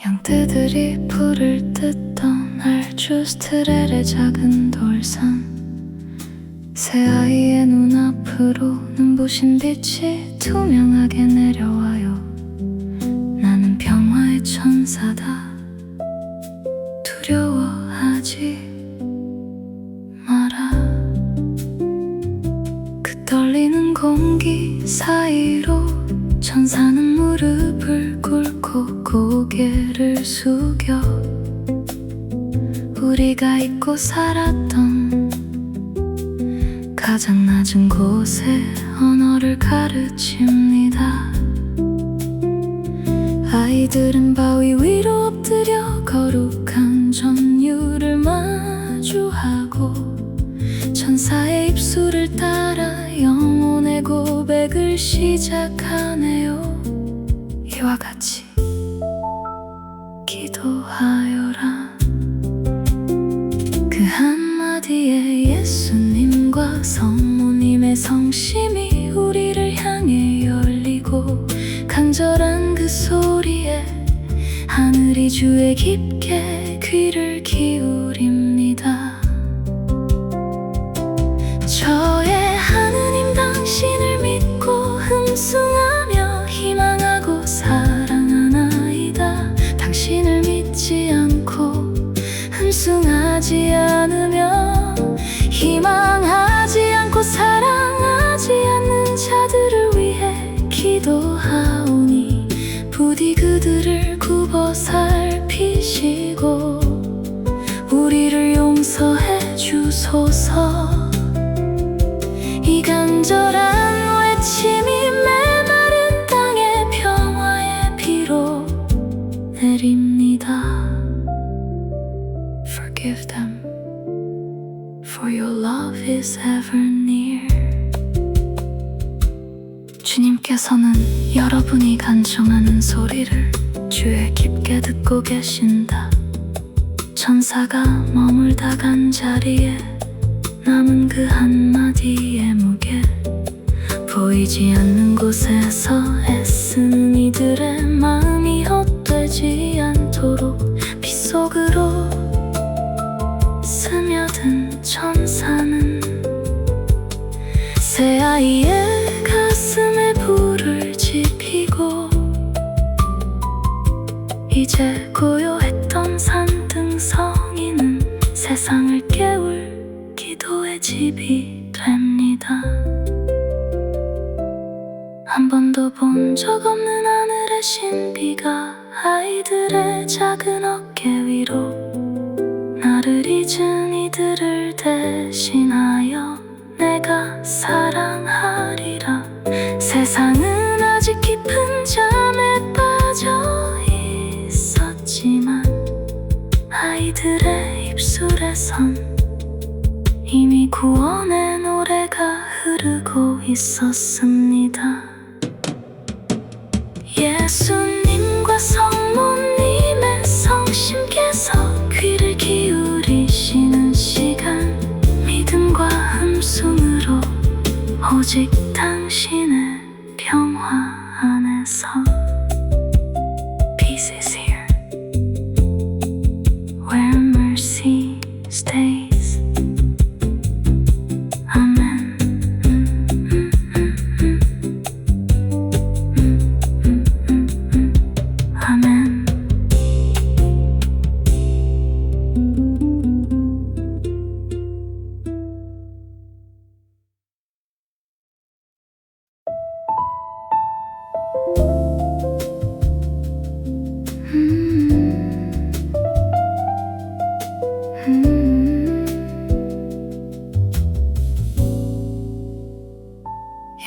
양떼들이 불을 뜯던 알주스트렐의 작은 돌산, 새아이의 눈앞으로 눈부신 빛이 투명하게 내려와요. 나는 평화의 천사다. 두려워하지 마라. 그 떨리는 공기 사이로 천사는 무릎을 꿇고 고개를 숙여 우리가 잊고 살았던 가장 낮은 곳에 언어를 가르칩니다. 아이들은 바위 위로 엎드려 거룩한 전율을 마주하고 천사의 입술을 따라 영혼의 고백을 시작하네요. 이와 같이 기도하여라. 그 한마디에 예수님과 성모님의 성심이 우리를 향해 열리고 간절한 그 소리에 하늘이 주의 깊게 귀를 기울입니다. 저의 하느님, 당신을 믿고 흠숭하며 희망하고 사랑하나이다. 당신을 믿지 않고 흠숭하지 않으며 희망하지 않고 사랑하지 않는 자들을 위해 기도하오니 부디 그들을 굽어 살피시고 우리를 용서해 주소서. 이 간절한 외침이 메마른 땅에 평화의 비로 내립니다. Forgive them, for your love is ever near. 주님께서는 여러분이 간청하는 소리를 주에 깊게 듣고 계신다. 천사가 머물다 간 자리에 남은 그 한마디의 무게, 보이지 않는 곳에서 애쓰는 이들의 마음이 헛되지 않도록 빗속으로 스며든 천사는 새아이의 가슴에 불을 지피고 이제 고요했던 산등성이는 세상을 깨울 기도의 집이 됩니다. 한 번도 본 적 없는 하늘의 신비가 아이들의 작은 어깨 위로 나를 잊은 이들을 대신하여 내가 사랑하리라. 세상은 아직 깊은 잠에 빠져 있었지만 아이들의 입술에선 이미 구원의 노래가 흐르고 있었습니다. 예수님과 성모님의 성심께서 귀를 기울이시는 시간, 믿음과 흠숭으로 오직 당신의 평화 안에서 Peace is here where mercy stays.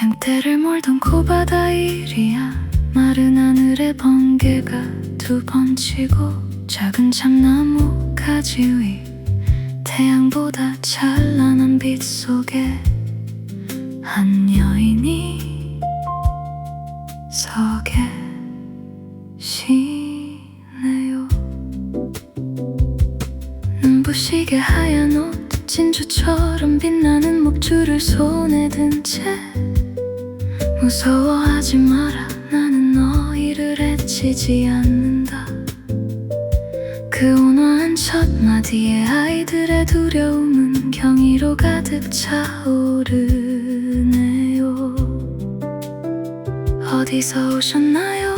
양떼를 몰던 코바다 일이야. 마른 하늘의 번개가 두 번 치고 작은 참나무 가지 위 태양보다 찬란한 빛 속에 한 여인이 서 계시네요. 눈부시게 하얀 옷, 진주처럼 빛나는 목줄을 손에 든 채 무서워하지 마라, 나는 너희를 해치지 않는다. 그 온화한 첫 마디에 아이들의 두려움은 경이로 가득 차오르네요. 어디서 오셨나요?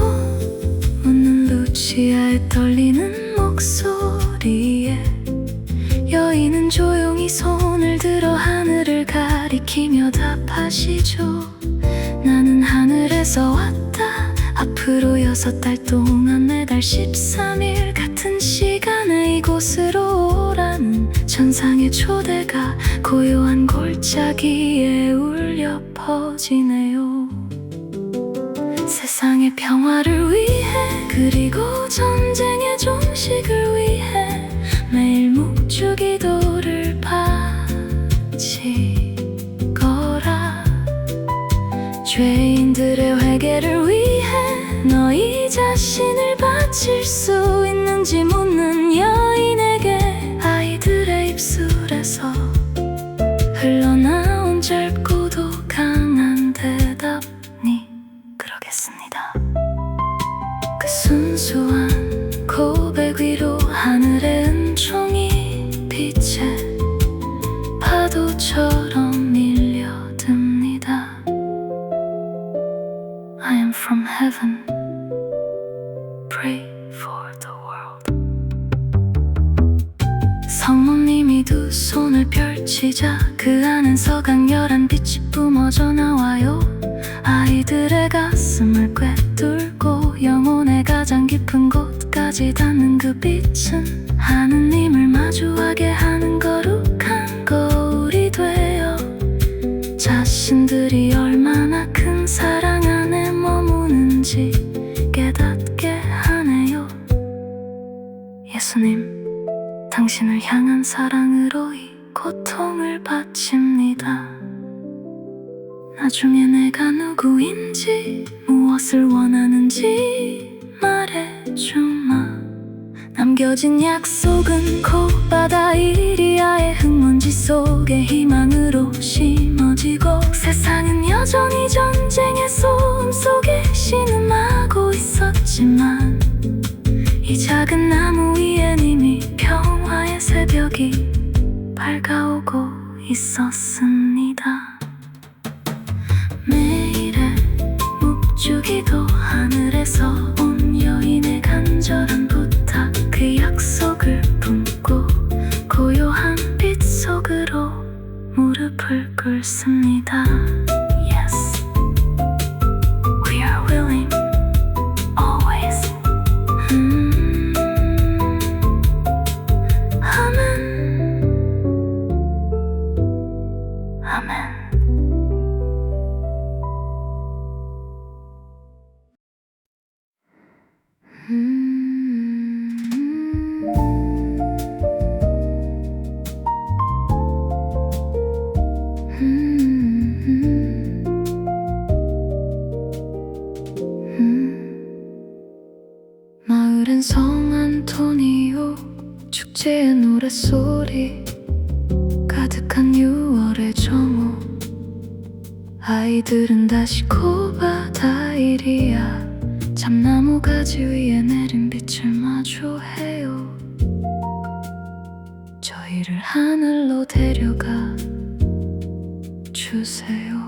묻는 루치아의 떨리는 목소리에 여인은 조용히 손을 들어 하늘을 가리키며 답하시죠. 나는 하늘에서 왔다. 앞으로 6달 동안 매달 13일 같은 시간에 이곳으로 오라는 천상의 초대가 고요한 골짜기에 울려 퍼지네요. 세상의 평화를 위해, 그리고 전쟁의 종식을 위해 매일 묵주기도를 바치거라. 죄인들의 회개를 위해 너희 자신을 바칠 수 있는지 묻는 여인에게 아이들의 입술에서 흘러나온 짧고도 강한 대답니 그러겠습니다. 그 순수한 고백 위로 하늘의 은총이 빛에 파도처럼 밀려듭니다. I am from heaven. Pray for the world. 성모님이 두 손을 펼치자 그 안에서 강렬한 빛이 뿜어져 나와요. 아이들의 가슴을 꿰뚫고 영혼의 가장 깊은 곳까지 닿는 그 빛은 하느님을 마주하게 하는 거룩한 거울이 되어 자신들이 얼마나 큰 사랑 안에 머무는지 깨닫게 하네요. 예수님, 당신을 향한 사랑으로 이 고통을 바칩니다. 나중에 내가 누구인지, 무엇을 원하는지 말해주마. 남겨진 약속은 코바다 이리아의 흙먼지 속에 희망으로 심어지고, 세상은 여전히 전쟁의 소음 속에 신음하고 있었지만 이 작은 나무 위엔 이미 평화의 새벽이 밝아오고 있었습니다. 매일의 묵주기도, 하늘에서 온 여인의 간절한 부탁, 그 약속을 품고 고요한 빛 속으로 무릎을 꿇습니다. Yes, we are willing, always. 아멘, 아멘. 마을엔 성안토니오 축제의 노랫소리 가득한 6월의 정오. 아이들은 다시 코바다 이리아 참나무 가지 위에 내린 빛을 마주해요. 저희를 하늘로 데려가 주세요.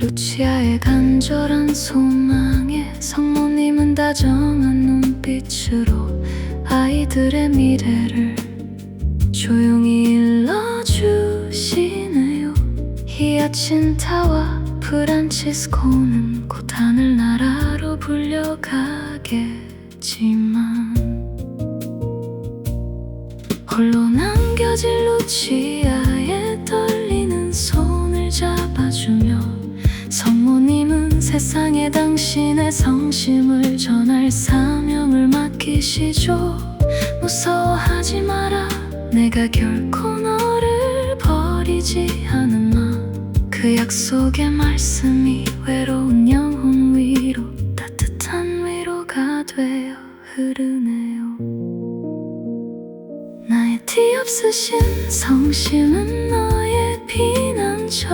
루치아의 간절한 소망에 성모님은 다정한 눈빛으로 아이들의 미래를 조용히 일러주시네요. 히아친타와 프란치스코는 곧 하늘나라로 불려가겠지만 홀로 남겨진 루치아의 떨리는 손을 잡아주며 성모님은 세상에 당신의 성심을 전할 사명을 맡기시죠. 무서워하지 마라, 내가 결코 너를 버리지 않으마. 그 약속의 말씀이 외로운 영혼 위로 따뜻한 위로가 되어 흐르네요. 나의 뒤없으신 성심은 너의 피난처,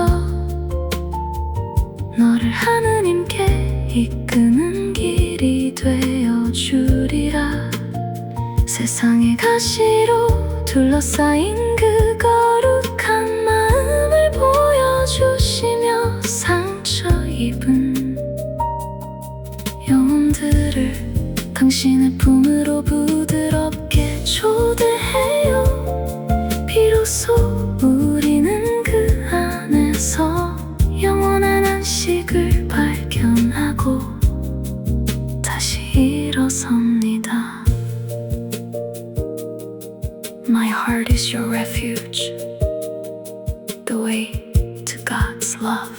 너를 하느님께 이끄는 길이 되어 주리라. 가시로 둘러싸인 그 거룩한 마음을 보여주시며 상처 입은 영혼들을 당신의 품으로 부드럽게 초대해요. 비로소 우리는 그 안에서 영원한 안식을 발견하고 다시 일어섭니다. My heart is your refuge, the way to God's love.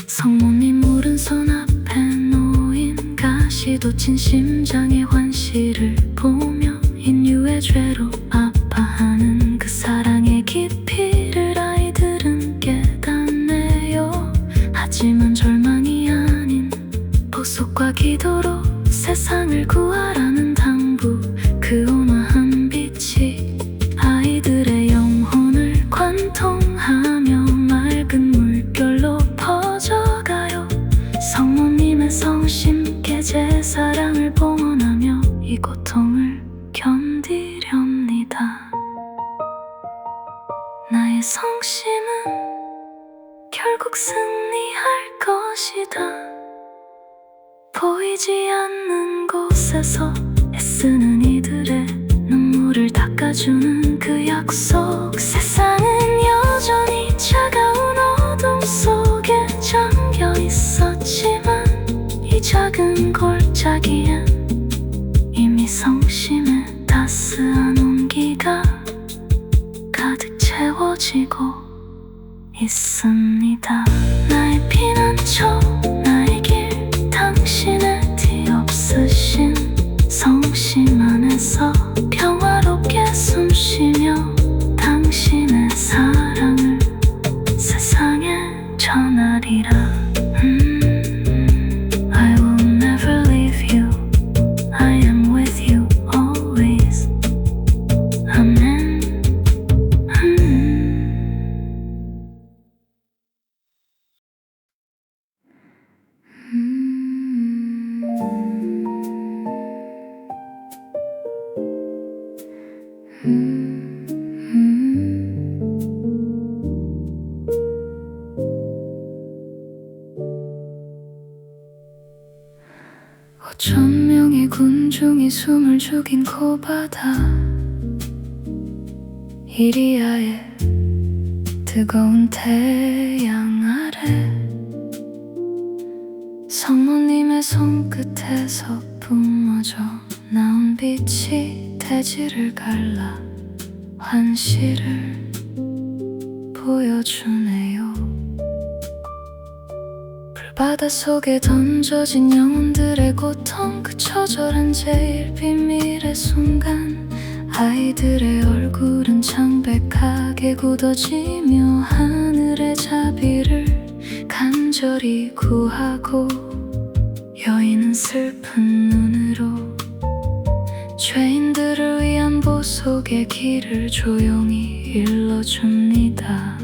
성모님 오른손 앞에 놓인 가시돋친 심장의 환시를 보며 인류의 죄로 아파하는 그 사랑의 깊이를 아이들은 깨닫네요. 하지만 절망이 아닌 보석과 기도로 세상을 구하라는 당부, 그 온화한 빛이 아이들의 영혼을 관통하며 맑은 물결로 퍼져가요. 성모님의 성심께 제 사랑을 봉헌하며 이 고통을 견디렵니다. 나의 성심은 결국 승리할 것이다. 보이지 않는 곳에서 애쓰는 이들의 눈물을 닦아주는 그 약속. 세상은 여전히 차가운 어둠 속에 잠겨 있었지만 이 작은 골짜기엔 이미 성심의 따스한 온기가 가득 채워지고 있습니다. 나의 피난처, 나의 길, 당신의 티 없으신 성심 안에서 평화롭게 숨쉬며 당신의 사랑을 세상에 전하리라. I will never leave you. I am with you always. Amen. 오천 명의 군중이 숨을 죽인 고바다 이리아의 뜨거운 태양 아래 성모님의 손끝에서 뿜어져 나온 빛이 대지를 갈라 환시를 보여주네요. 불바다 속에 던져진 영혼들의 고통, 그 처절한 제일 비밀의 순간 아이들의 얼굴은 창백하게 굳어지며 하늘의 자비를 간절히 구하고 여인은 슬픈 눈으로 죄인들을 위한 보석의 길을 조용히 일러줍니다.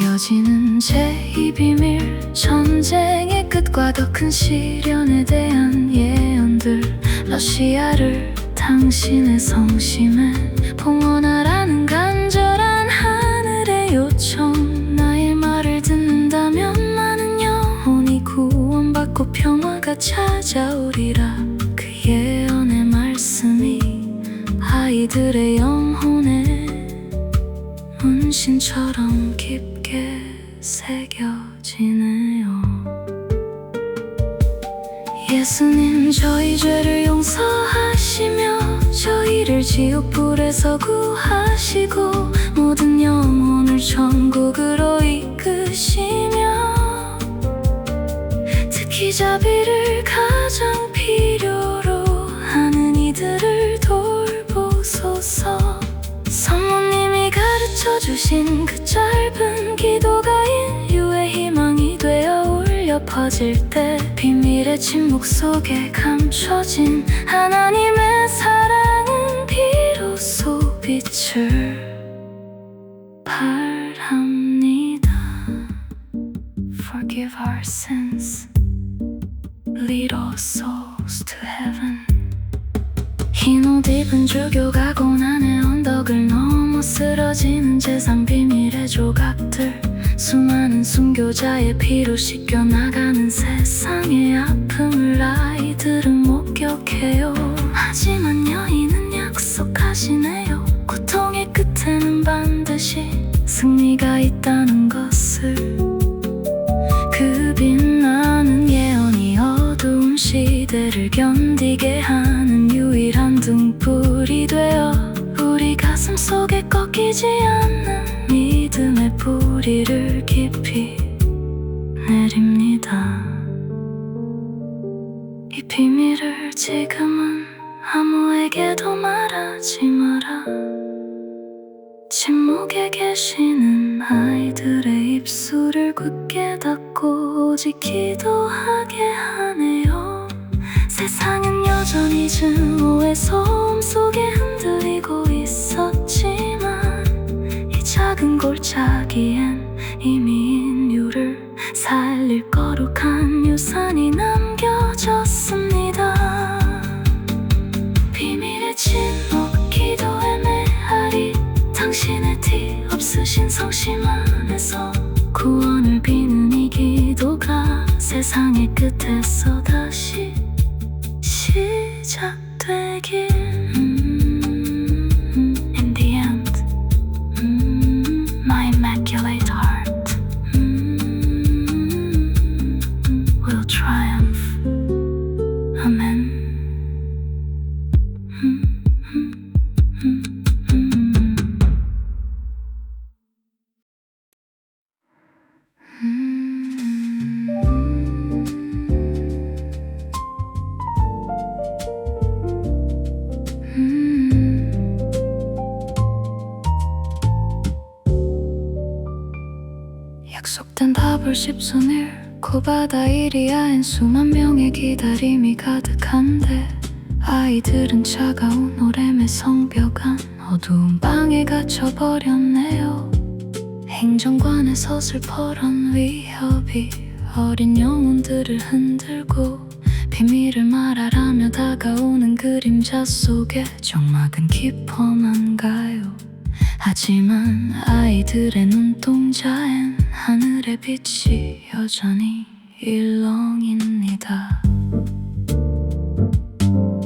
이어지는 제2 비밀, 전쟁의 끝과 더 큰 시련에 대한 예언들. 러시아를 당신의 성심에 봉헌하라는 간절한 하늘의 요청. 나의 말을 듣는다면 많은 영혼이 구원받고 평화가 찾아오리라. 그 예언의 말씀이 아이들의 영혼에 문신처럼 깊게 새겨지네요. 예수님 저희 죄를 용서하시며 저희를 지옥불에서 구하시고 모든 영혼을 천국으로 이끄시며 특히 자비를 가장 필요로 하는 이들을 돌보소서. 성모님이 가르쳐주신 그 짧은 기도가 인류의 희망이 되어 울려 퍼질 때 비밀의 침묵 속에 감춰진 하나님의 사랑은 비로소 빛을 발합니다. Forgive our sins, lead all souls to heaven. 흰 옷 입은 주교가 고난의 언덕을 넘어 쓰러지는 재상 비밀의 조각들, 수많은 순교자의 피로 씻겨나가는 세상의 아픔을 아이들은 목격해요. 하지만 여인은 약속하시네요. 고통의 끝에는 반드시 승리가 있다는 것을. 그 빛나는 예언이 어두운 시대를 견디게 하는 유일한 등불이 되어 우리 가슴 속에 꺾이지 않는 믿음의 뿌리를 깊이 내립니다. 이 비밀을 지금은 아무에게도 말하지 마라. 침묵에 계시는 아이들의 입술을 굳게 닫고 오직 기도하게 하네요. 세상은 여전히 증오의 소음 속에 흔들리고 있었지만 이 작은 골짜기엔 이미 인류를 살릴 거룩한 유산이 남겨졌습니다. 비밀의 침묵, 기도의 메아리, 당신의 티 없으신 성심 안에서 구원을 비는 이 기도가 세상의 끝에서 다시 시작되길. In the end, my immaculate heart will triumph. Amen. 약속된 답을 십손 잃고 바다 이리아엔 수만 명의 기다림이 가득한데 아이들은 차가운 오렘의 성벽 안 어두운 방에 갇혀버렸네요. 행정관의 서슬퍼런 위협이 어린 영혼들을 흔들고 비밀을 말하라며 다가오는 그림자 속에 적막은 깊어만 가요. 하지만 아이들의 눈동자엔 하늘의 빛이 여전히 일렁입니다.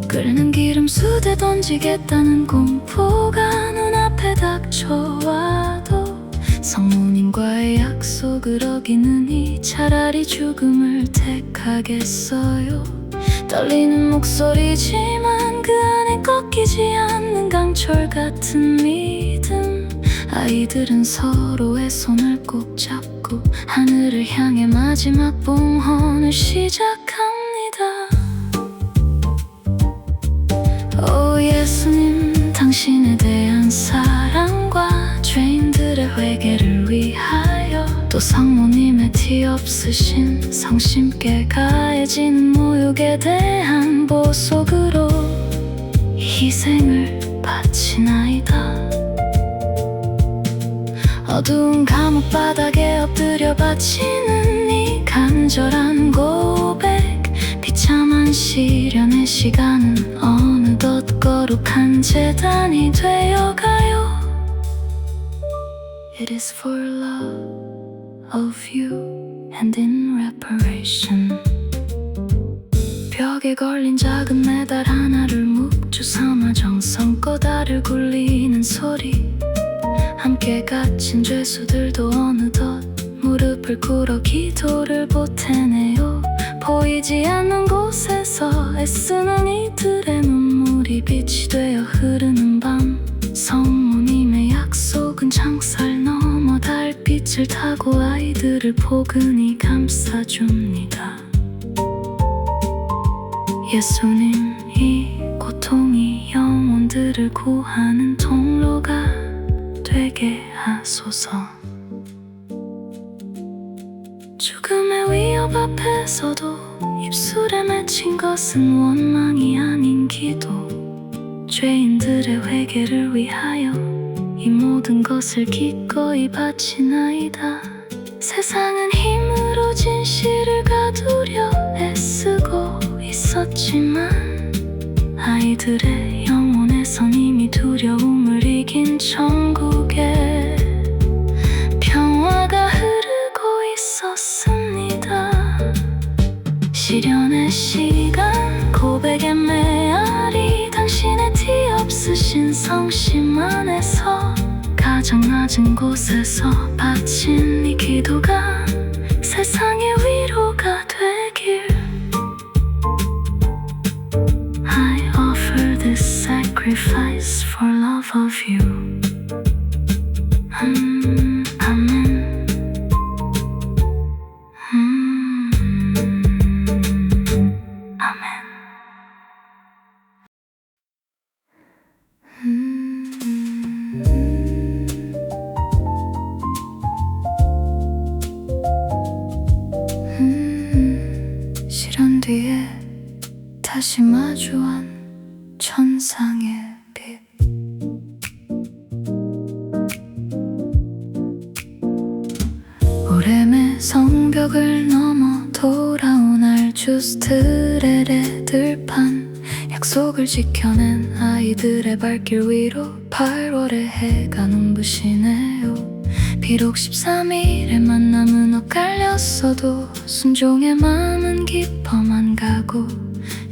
끓는 기름 수대 던지겠다는 공포가 눈앞에 닥쳐와도 성모님과의 약속을 어기느니 차라리 죽음을 택하겠어요. 떨리는 목소리지만 그 안에 꺾이지 않는 강철 같은 믿음. 아이들은 서로의 손을 꼭 잡고 하늘을 향해 마지막 봉헌을 시작합니다. 오 예수님, 당신에 대한 사랑과 죄인들의 회개를 위하여 또 성모님의 티 없으신 성심께 가해지는 모욕에 대한 보석으로 희생을 바치나이다. 어두운 감옥 바닥에 엎드려 바치는 이 간절한 고백, 비참한 시련의 시간은 어느덧 거룩한 제단이 되어가요. It is for love of you and in reparation. 벽에 걸린 작은 메달 하나를 묵주 삼아 정성껏 알을 굴리는 소리. 함께 갇힌 죄수들도 어느덧 무릎을 꿇어 기도를 보태네요. 보이지 않는 곳에서 애쓰는 이들의 눈물이 빛이 되어 흐르는 밤. 성모님의 약속은 창살 넘어 달빛을 타고 아이들을 포근히 감싸줍니다. 예수님, 이 고통이 영혼들을 구하는 통로가 되게 하소서. 죽음의 위협 앞에서도 입술에 맺힌 것은 원망이 아닌 기도. 죄인들의 회개를 위하여 이 모든 것을 기꺼이 바치나이다. 세상은 힘으로 진실을 가두려 애쓰고 있었지만 아이들의 두려움을 이긴 천국에 평화가 흐르고 있었습니다. 시련의 시간, 고백의 메아리, 당신의 티 없으신 성심 안에서 가장 낮은 곳에서 바친 이 기도가 세상의 위로가 되길. I offer this sacrifice for love of you. 아멘. 아멘. 시련 뒤에 다시 마주한 천상의 빛. 오래매 성벽을 넘어 돌아온 알주스트렐의 들판, 약속을 지켜낸 아이들의 발길 위로 8월의 해가 눈부시네요. 비록 13일의 만남은 엇갈렸어도 순종의 마음은 깊어만 가고,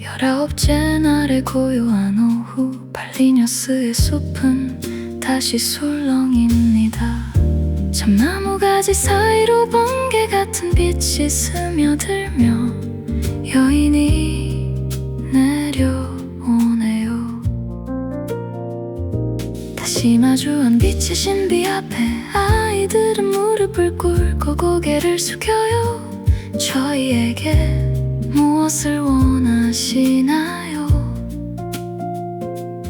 19째 날의 고요한 오후, 발리녀스의 숲은 다시 술렁입니다. 참나무 가지 사이로 번개 같은 빛이 스며들며 여인이 내려오네요. 다시 마주한 빛의 신비 앞에 아이들은 무릎을 꿇고 고개를 숙여요. 저희에게 무엇을 원하시나요?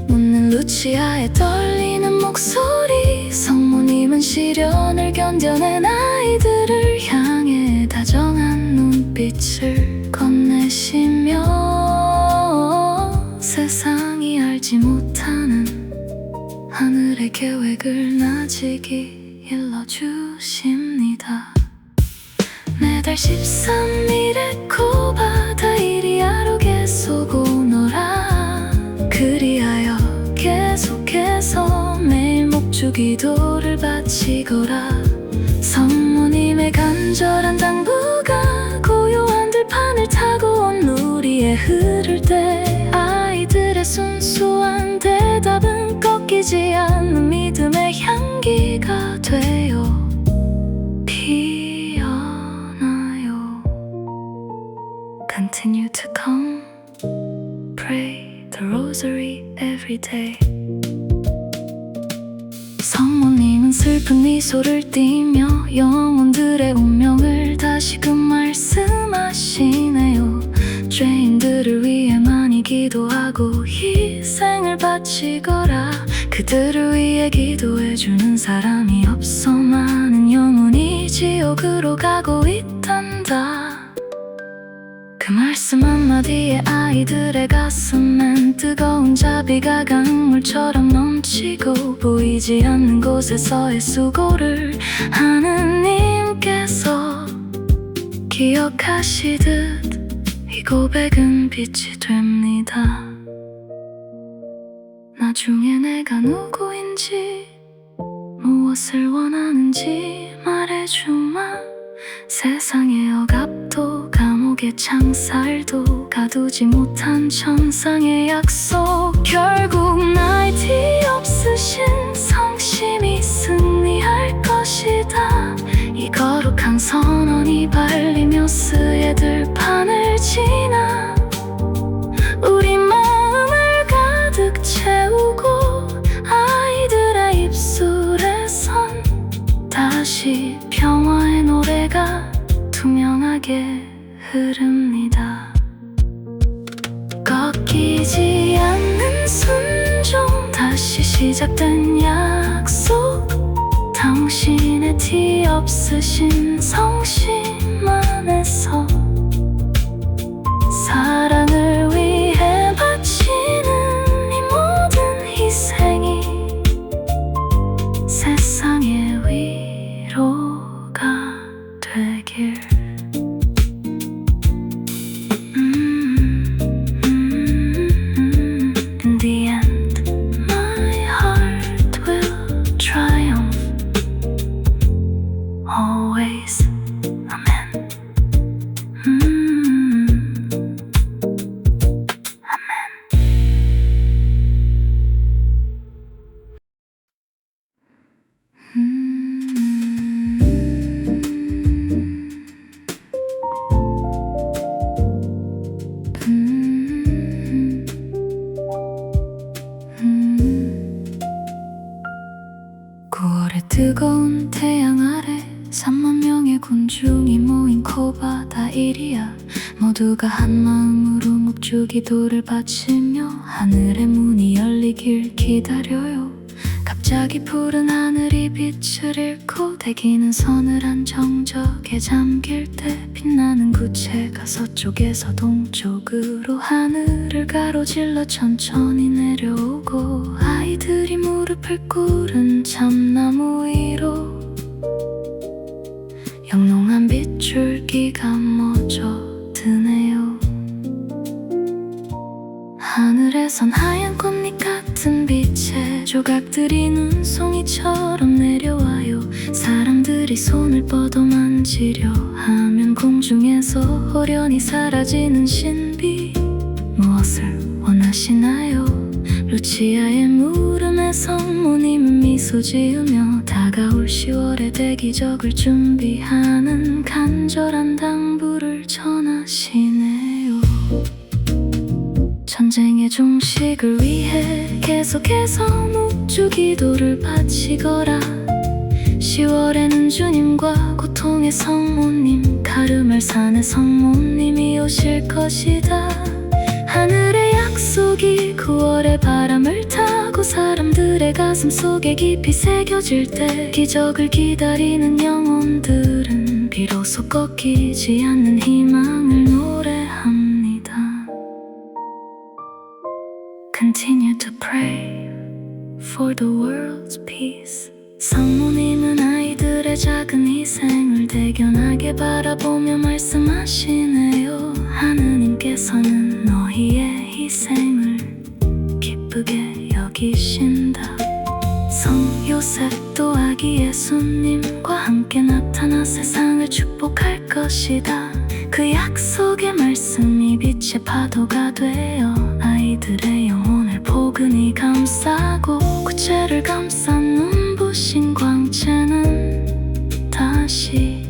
묻는 루치아의 떨리는 목소리, 성모님은 시련을 견뎌낸 아이들을 향해 다정한 눈빛을 건네시며 세상이 알지 못하는 하늘의 계획을 나직이 일러주십니다. 매달 13일에 코바다 이리아로 계속 오너라. 그리하여 계속해서 매일 목주 기도를 바치거라. 성모님의 간절한 당부가 고요한 들판을 타고 온 누리에 흐를 때 아이들의 순수한 대답은 꺾이지 않는 믿음의 향기가 되어 Continue to come, pray the rosary every day. 성모님은 슬픈 미소를 띠며 영혼들의 운명을 다시금 말씀하시네요. 죄인들을 위해 많이 기도하고 희생을 바치거라. 그들을 위해 기도해주는 사람이 없어 많은 영혼이 지옥으로 가고 있단다. 그 말씀 한마디에 아이들의 가슴엔 뜨거운 자비가 강물처럼 넘치고, 보이지 않는 곳에서의 수고를 하느님께서 기억하시듯 이 고백은 빛이 됩니다. 나중에 내가 누구인지 무엇을 원하는지 말해주마. 세상의 억압도 감옥의 창살도 가두지 못한 천상의 약속, 결국 나의 티 없으신 성심이 승리할 것이다. 이 거룩한 선언이 발리묘스의 들판을 지나 우리 마음을 가득 채우고 아이들의 입술에선 다시 평화의 노래가 투명하게 흐릅니다. 꺾이지 않는 순종, 다시 시작된 약속, 당신의 티 없으신 성심 안에서 사랑을 위해 바치는 이 모든 희생이 세상의 위로가 되길. In the end, my 뜨거운 태양 아래 3만 명의 군중이 모인 코바다 이리야. 모두가 한마음으로 묵주 기도를 바치며 하늘의 문이 열리길 기다려요. 갑자기 푸른 하늘이 빛을 잃고 대기는 서늘한 정적에 잠길 때 빛나는 구체가 서쪽에서 동쪽으로 하늘을 가로질러 천천히 내려오고 아이들이 무릎을 꿇은 참나무 위로 영롱한 빗줄기가 멎어 드네요. 하늘에선 하얀 꽃잎 같은 빛의 조각들이 눈송이처럼 내려와요. 사람들이 손을 뻗어 만지려 하면 공중에서 호련히 사라지는 신비. 무엇을 원하시나요? 루치아의 물음에 성모님은 미소 지으며 다가올 10월의 대기적을 준비하는 간절한 당부를 전하시네요. 전쟁의 종식을 위해 계속해서 묵주 기도를 바치거라. 10월에는 주님과 고통의 성모님, 카르멜산의 성모님이 오실 것이다. 하늘의 약속이 9월의 바람을 타고 사람들의 가슴 속에 깊이 새겨질 때 기적을 기다리는 영혼들은 비로소 꺾이지 않는 희망을 노래합니다. Continue to pray for the world's peace. 성모님은 아이들의 작은 희생을 대견하게 바라보며 말씀하시네요. 하느님께서는 너희의 희생을 기쁘게 여기신다. 성 요셉도 아기 예수님과 함께 나타나 세상을 축복할 것이다. 그 약속의 말씀이 빛의 파도가 되어 아이들의 영혼을 포근히 감싸고 구체를 감싼 눈부신 광채는 다시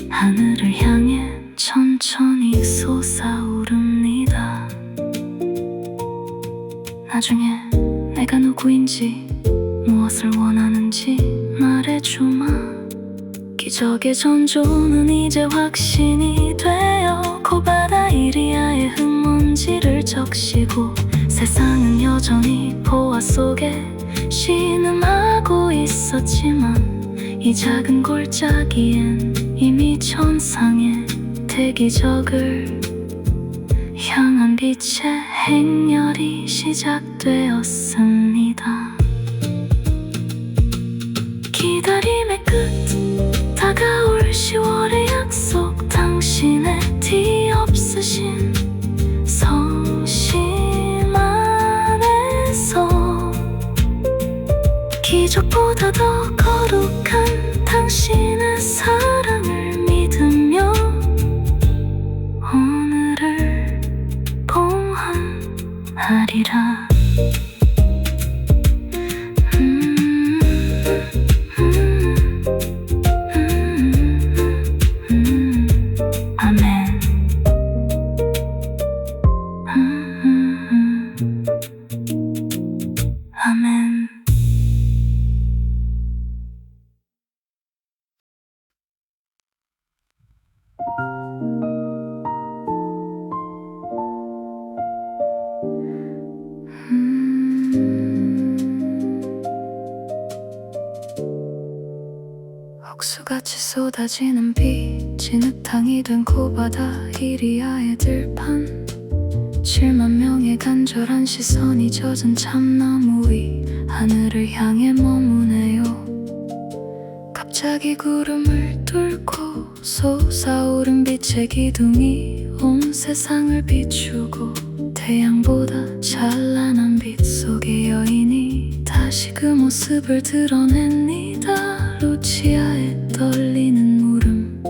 하늘을 향해 천천히 솟아오릅니다. 나중에 내가 누구인지 무엇을 원하는지 말해주마. 기적의 전조는 이제 확신이 되어 코바다 이리아의 흙먼지를 적시고 세상은 여전히 보화 속에 신음하고 있었지만 이 작은 골짜기엔 이미 천상의 대기적을 향한 빛의 행렬이 시작되었습니다. 기다림의 끝 다가올 10월의 약속, 당신의 뒤없으신 성심 안에서 기적보다 더 거룩한 당신의 사랑을 믿으며 오늘을 봉헌하리라. 아멘. 억수같이 쏟아지는 비, 진흙탕이 된 코바다 이리아의 들판. 7만 명의 간절한 시선이 젖은 참나무 위 하늘을 향해 머무네요. 갑자기 구름을 뚫고 솟아오른 빛의 기둥이 온 세상을 비추고 태양보다 찬란한 빛 속의 여인이 다시 그 모습을 드러냅니다. 루치아의 떨리는 물음,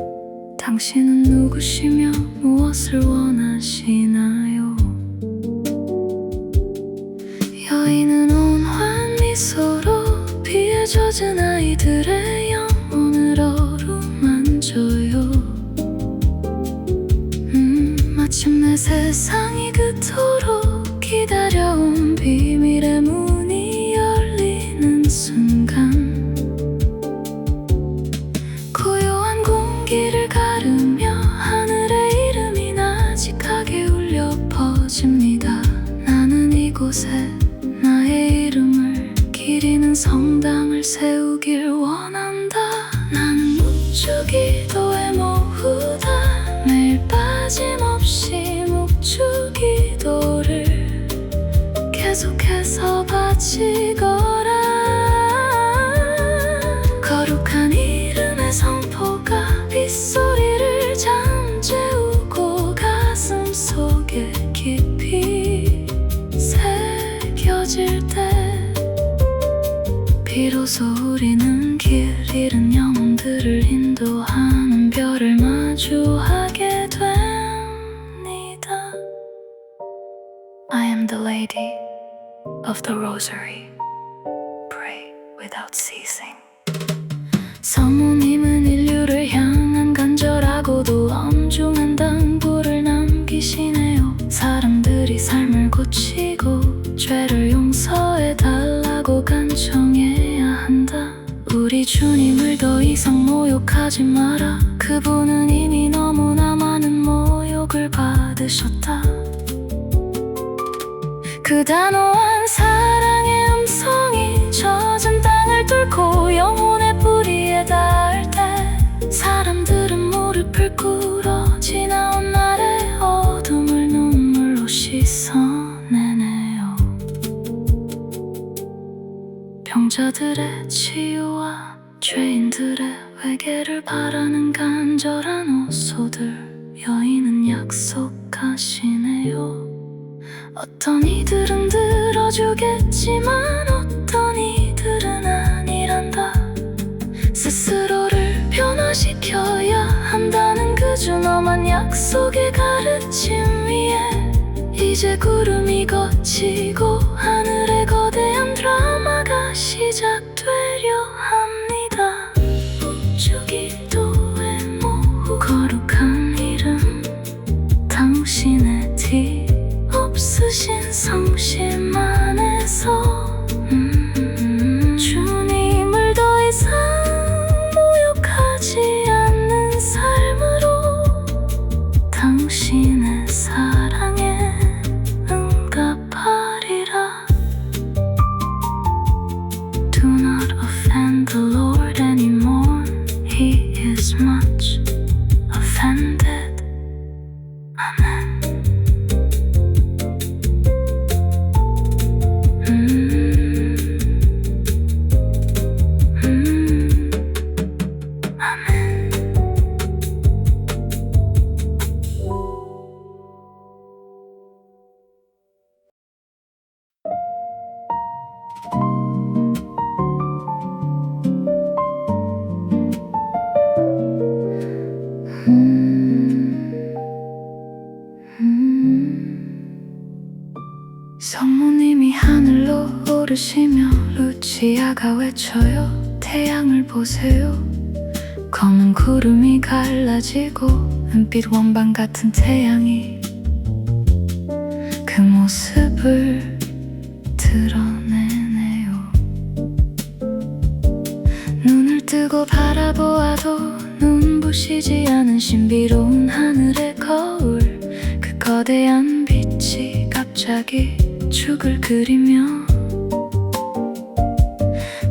당신은 누구시며 무엇을 원하시나요? 여인은 온화한 미소로 비에 젖은 아이들의 영혼을 어루만져요. 마침내 세상이 그토록 기다려온 비밀의 문이 열리는 순간 세우길 원한다. 나는 묵주기도의 모후다. 매일 빠짐없이 묵주기도를 계속해서 바치거라. 거룩한 이름의 선포가 빗소리를 잠재우고 가슴 속에 깊이 새겨질 때 비로소 우리는 길 잃은 영혼들을 인도하는 별을 마주하게 됩니다. I am the lady of the rosary. Pray without ceasing. 성모님은 인류를 향한 간절하고도 엄중한 당부를 남기시네요. 사람들이 삶을 고치고 죄를 용서해달라고 간청해야 한다. 우리 주님을 더 이상 모욕하지 마라. 그분은 이미 너무나 많은 모욕을 받으셨다. 그 단호한 사랑의 음성이 젖은 땅을 뚫고 영혼의 뿌리에 닿을 때 사람들은 무릎을 꿇어 지나온 날의 어둠을 눈물로 씻어내네요. 병자들의 치유와 죄인들의 회개를 바라는 간절한 호소들, 여인은 약속하시네요. 어떤 이들은 들어주겠지만 어떤 이들은 아니란다. 스스로를 변화시켜야 한다는 그 준엄한 약속의 가르침 위에 이제 구름이 걷히고 하늘의 거대한 드라마가 시작되려 합니다. 묵주기도의 모후 거룩한 이름, 당신의 티 없으신 성심 안에서 주님을 더 이상 모욕하지 않는 삶으로 당신의 사랑에 응답하리라. Do not offend the Lord anymore. He is much offended. Amen. 성모님이 하늘로 오르시며 루치아가 외쳐요. 태양을 보세요. 검은 구름이 갈라지고 은빛 원반 같은 태양이 그 모습을 드러내네요. 눈을 뜨고 바라보아도 눈부시지 않은 신비로운 하늘의 거울, 그 거대한 빛이 갑자기 축을 그리며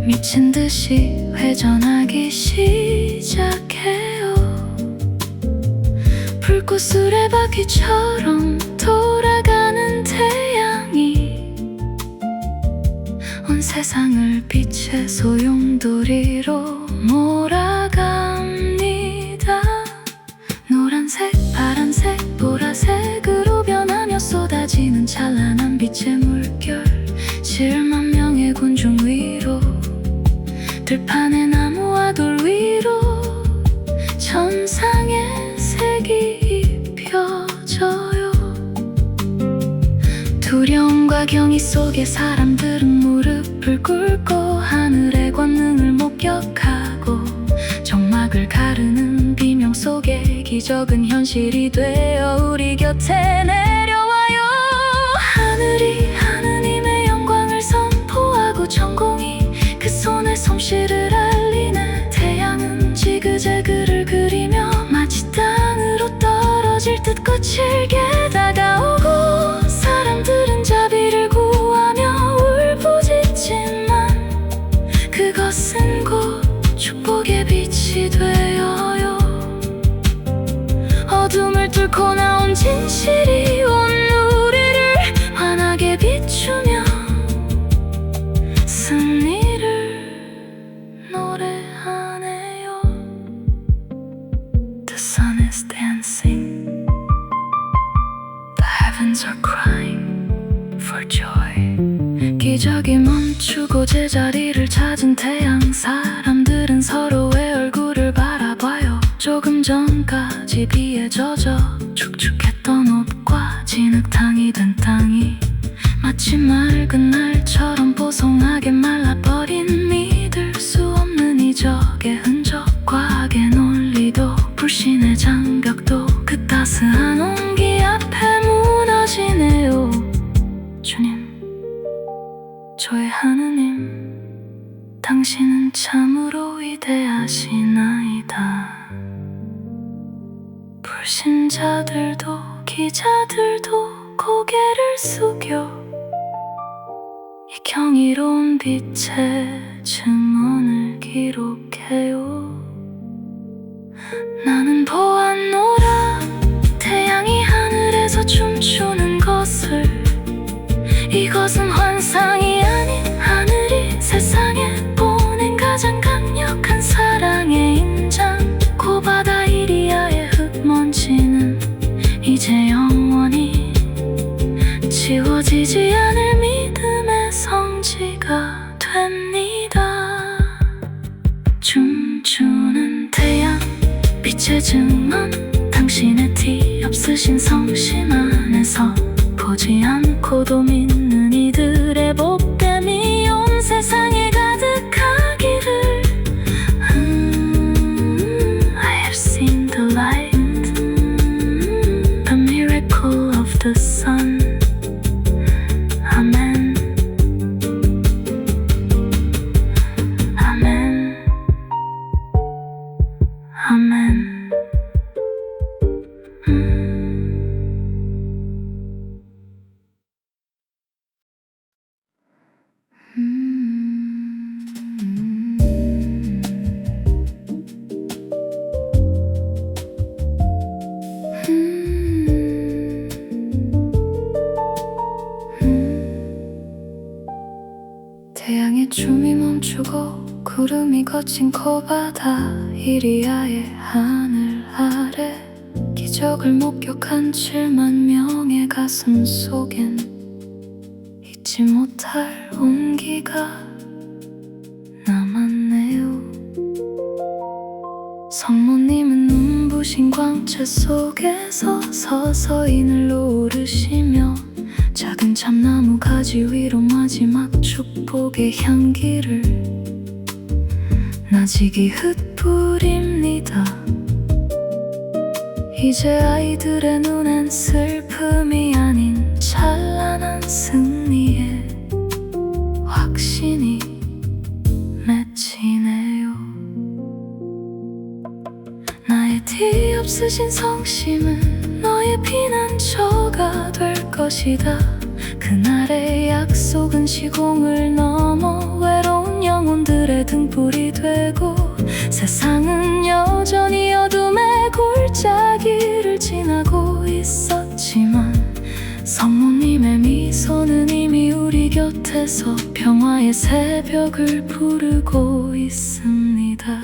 미친 듯이 회전하기 시작해요. 불꽃 수레바퀴처럼 돌아가는 태양이 온 세상을 빛의 소용돌이로 몰아갑니다. 노란색, 파란색, 보라색으로 변하며 쏟아지는 찬란한 빛의 물결, 7만 명의 군중 위로, 들판의 나무와 돌 위로 천상의 색이 입혀져요. 두려움과 경이 속에 사람들은 무릎을 꿇고 하늘의 권능을 목격하고 정막을 가르는 비명 속에 기적은 현실이 되어 우리 곁에 내려와요. 하늘이 하느님의 영광을 선포하고 전공이 그 손의 솜씨를 알리네. 태양은 지그재그를 그리며 마치 땅으로 떨어질 듯 거칠게 다가오고 사람들은 자비를 구하며 울부짖지만 그것은 joy. 기적이 멈추고 제자리를 찾은 태양. 사람들은 서로의 얼굴을 바라봐요. 조금 전까지 비에 젖어 축축했던 옷과 진흙탕이 된 땅이 마치 맑은 날처럼 보송하게 말라버린 믿을 수 없는 이적의 흔적. 과학의 논리도 불신의 장벽도 그 따스한 온기 앞에 무너지네요. 주님, 저의 하느님, 당신은 참으로 위대하시나이다. 불신자들도 기자들도 고개를 숙여 이 경이로운 빛의 증언을 기록해요. 나는 보았노라, 태양이 하늘에서 춤추는 것을. 이것은 환상이 아닌 하늘이 세상에 보낸 가장 강력한 사랑의 인장. 고바다 이리아의 흙먼지는 이제 영원히 지워지지 않을 믿음의 성지가 됩니다. 춤추는 태양, 빛의 증언. 당신의 티 없으신 성심 안에서 보지 않고도 믿는 이들의 복됨이 온 세상에 가득하기를. I have seen the light, the miracle of the sun. Amen. Amen. Amen. 태양의 춤이 멈추고 구름이 거친 코바다 이리아의 하늘 아래 기적을 목격한 7만 명의 가슴 속엔 잊지 못할 온기가 남았네요. 성모님은 눈부신 광채 속에서 서서히 늘어오르시며 작은 참나무 가지 위로 마지막 축복의 향기를 나직이 흩뿌립니다. 이제 아이들의 눈엔 슬픔이 아닌 찬란한 승리의 확신이 맺히네요. 나의 티 없으신 성심은 너의 피난처가 될 것이다. 그날의 약속은 시공을 넘어 외로운 영혼들의 등불이 되고 세상은 여전히 어둠의 골짜기를 지나고 있었지만 성모님의 미소는 이미 우리 곁에서 평화의 새벽을 부르고 있습니다.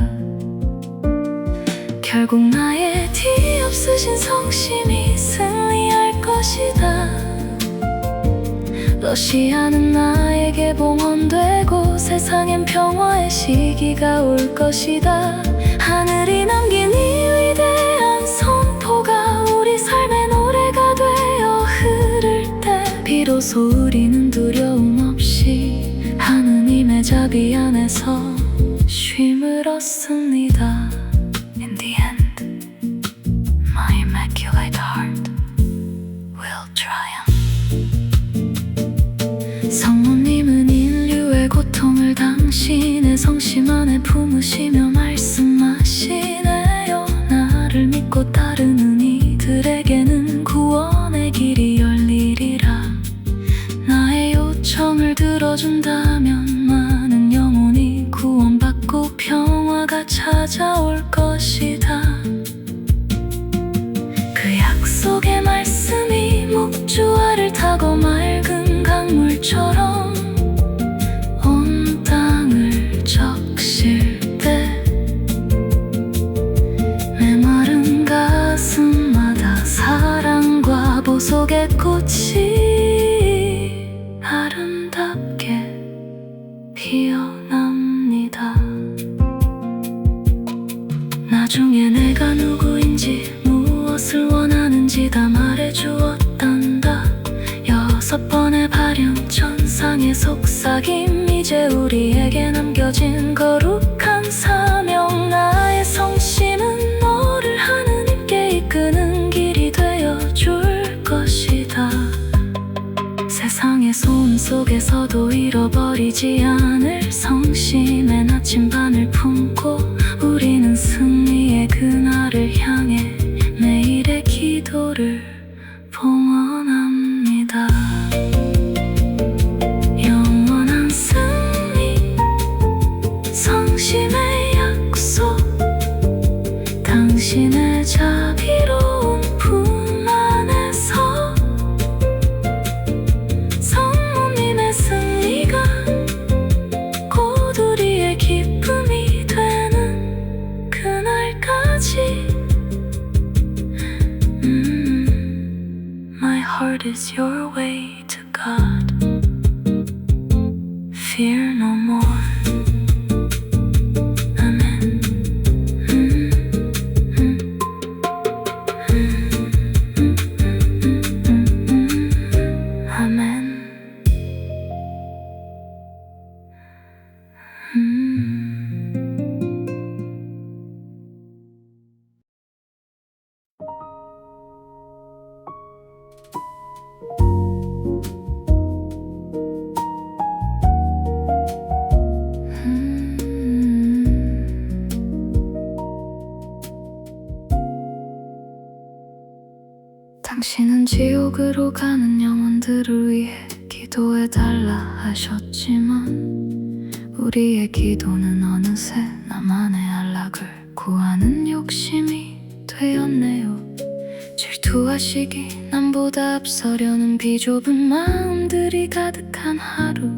결국 나의 티 없으신 성심이 승리할 것이다. 러시아는 나에게 봉헌되고 세상엔 평화의 시기가 올 것이다. 하늘이 남긴 이 위대한 선포가 우리 삶의 노래가 되어 흐를 때 비로소 우리는 두려움 없이 하느님의 자비 안에서 쉼을 얻습니다. In the end, my immaculate heart will triumph. 성모님은 인류의 고통을 당신의 성심 안에 품으시며 말씀하시네요. 나를 믿고 따르는 이들에게는 구원의 길이 열리리라. 나의 요청을 들어준다면 많은 영혼이 구원받고 평화가 찾아올 것이다. 그 약속의 말씀이 목주알을 타고 맑은 강물처럼 온 땅을 적실 때 메마른 가슴마다 사랑과 보석의 꽃이 속삭임, 이제 우리에게 남겨진 거룩한 사명. 나의 성심은 너를 하느님께 이끄는 길이 되어줄 것이다. 세상의 소음 속에서도 잃어버리지 않을 성심의 나침반을 품고 우리는 승리의 그날을 향해 매일의 기도를 봉헌합니다. 영원한 승리, 성심의 약속, 당신의 자비로운 품 안에서 성모님의 승리가 곧 우리의 기쁨이 되는 그날까지. My heart is your way to God. Fear no more. Amen. Amen. 당신은 지옥으로 가는 영혼들을 위해 기도해달라 하셨지만 우리의 기도는 어느새 나만의 안락을 구하는 욕심이 되었네요. 질투하시기, 남보다 앞서려는 비좁은 마음들이 가득한 하루.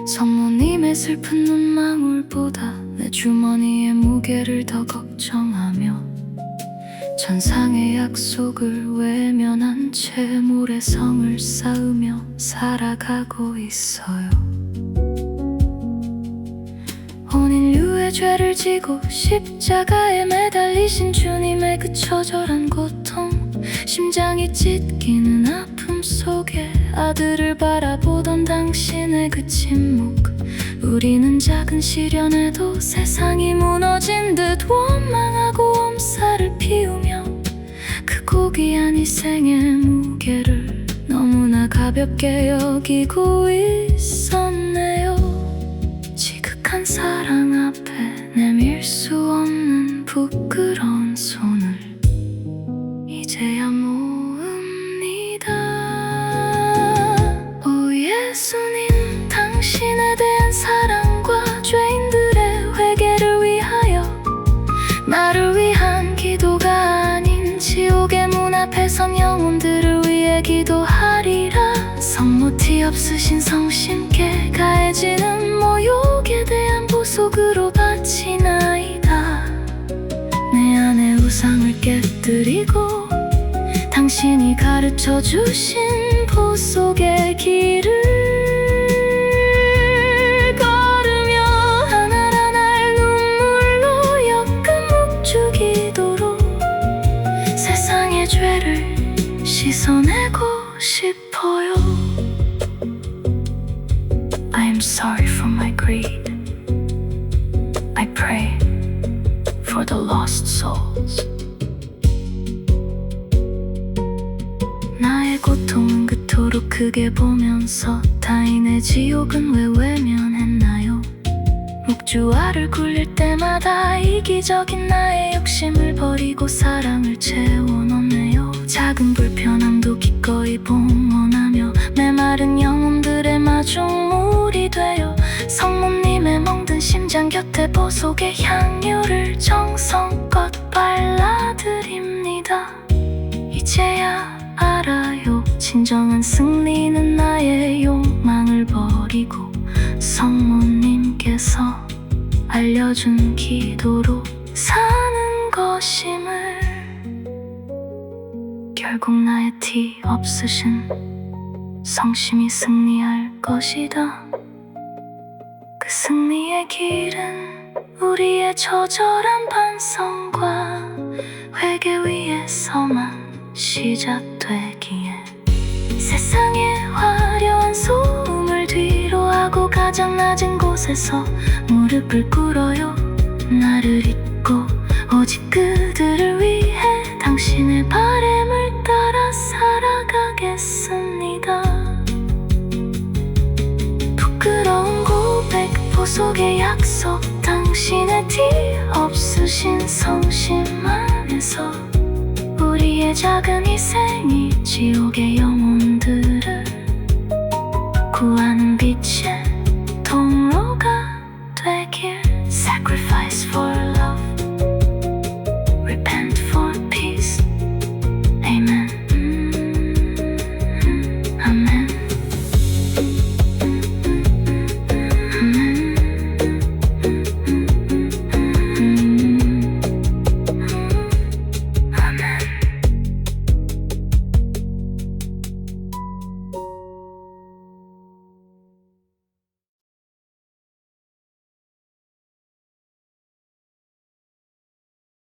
성모님의 슬픈 눈망울보다 내 주머니의 무게를 더 걱정하며 천상의 약속을 외면한 채 모래성을 쌓으며 살아가고 있어요. 온 인류의 죄를 지고 십자가에 매달리신 주님의 그 처절한 고통, 심장이 찢기는 아픔 속에 아들을 바라보던 당신의 그 침묵. 우리는 작은 시련에도 세상이 무너진 듯 원망하고 엄살을 피우며 그 고귀한 희생의 무게를 너무나 가볍게 여기고 있었네요. 지극한 사랑 앞에 내밀 수 없는 부끄러운 손을 이제야 모읍니다. 오 예수님, 당신에 대한 사랑과 죄인들의 회개를 위하여 나를 위한 기도가 아닌 지옥의 문 앞에 선 영혼들을 위해 기도하리라. 성모티 없으신 성심께 가해지는 모욕에 대한 보석으로 바치나이다. 내 안의 우상을 깨뜨리고 당신이 가르쳐 주신 보석의 길을 걸으며 하나를 하나를 눈물로 엮은 묵주기도로 세상의 죄를 씻어내고 싶어요. I am sorry for my greed. I pray for the lost souls. 나의 고통은 그토록 크게 보면서 타인의 지옥은 왜 외면했나요? 목주알을 굴릴 때마다 이기적인 나의 욕심을 버리고 사랑을 채워넣네요. 작은 불편함도 기꺼이 봉헌하며 메마른 영혼들의 마중물이 되어 성모님의 멍든 심장 곁에 보석의 향유를 정성껏 발라드립니다. 이제야 알아요. 진정한 승리는 나의 욕망을 버리고 성모님께서 알려준 기도로 사는 것임을. 결국 나의 티 없으신 성심이 승리할 것이다. 그 승리의 길은 우리의 처절한 반성과 회개 위에서만 시작되기에 세상의 화려한 소음을 뒤로 가장 낮은 곳에서 무릎을 꿇어요. 나를 잊고 오직 그들을 위해 당신의 바램을 따라 살아가겠습니다. 부끄러운 고백, 보석의 약속, 당신의 티 없으신 성심 안에서 우리의 작은 희생이 지옥의 영혼들을 구하는 빛의 통로가 되길. Sacrifice for